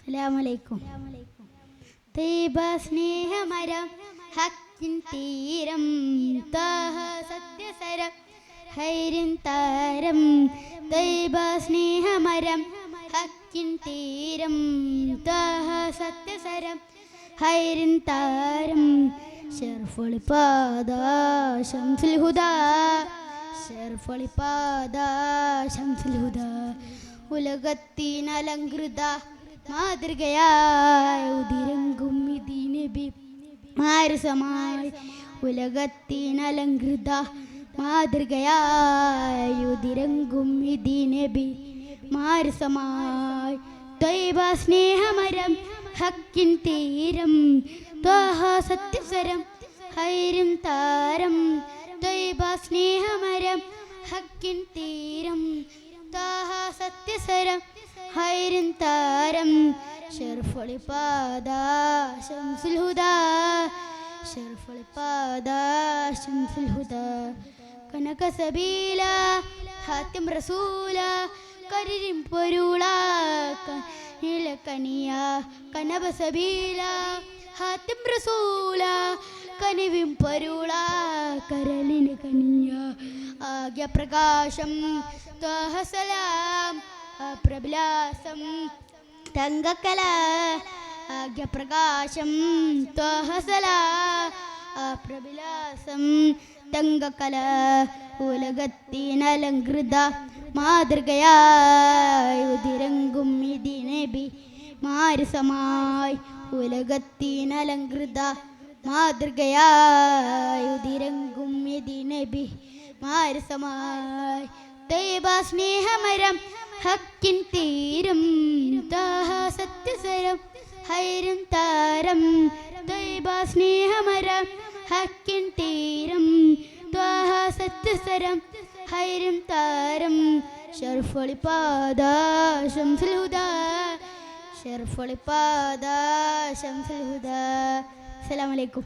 അസ്സലാമലൈക്കും. തൈബ സ്നേഹമരം ഹക്കിൻ തീരം താഹ സത്യസരം ഹൈരിൻ താരം. തൈബ സ്നേഹമരം ഹക്കിൻ തീരം താഹ സത്യസരം ഹൈരിൻ താരം. ഷർഫൊളിപ്പാദ ശംസുൽ ഹുദാ, ഷർഫൊളിപ്പാദ ശംസുൽ ഹുദാ. ഉലകത്തിനലങ്കൃത മാതൃകയായ ഉതിരങ്കും ഇതി നബി മാരസമായി. ഉലകത്തിനലങ്കൃത മാതൃകയായ ഉതിരങ്കും ഇതി നബി മാരസമായി. ത്വയ്ബ സ്നേഹമരം ഹക്കിൻ തീരം ത്വഹ സത്യസരം ഹൈരിൻ താരം. ത്വയ്ബ സ്നേഹമരം ഹക്കിൻ തീരം ത്വഹ സത്യസരം ഹൈരിൻ താരം. ഷർഫൊളിപ്പാദ ശംസുൽ ഹുദാ, ഷർഫൊളിപ്പാദ ശംസുൽ ഹുദാ. കനക സബീല ഹാത്തിം റസൂല കരിരിം പൊരുള കനിയ. കനക സബീല ഹാത്തിം റസൂല കനിവിം പൊരുള കരളിന് കനിയ. ആഗ്യ പ്രകാശം ത്വഹ സലാം പ്രബലാസം തങ്കക്കല. ആഗ്യ പ്രകാശം ത്വഹ സലാം പ്രബലാസം തങ്കക്കല. ഉലകത്തിനലങ്കൃത മാതൃകയായി ഉതിരങ്കും ഇതി നബി മാരസമായി. ഉലകത്തിനലങ്കൃത മാതൃകയായി ഉതിരങ്കും ഇതി നബി മാരസമായി. ത്വയ്ബ സ്നേഹമരം ഹക്കിൻ തീരം ത്വഹ സത്യസരം ഹൈരിൻ താരം. ത്വയ്ബ സ്നേഹമരം ഹക്കിൻ തീരം ത്വഹ സത്യസരം ഹൈരിൻ താരം. ഷർഫൊളിപ്പാദ ശംസുൽ ഹുദാ, ഷർഫൊളിപ്പാദ ശംസുൽ ഹുദാ. അസ്സലാമു അലൈക്കും.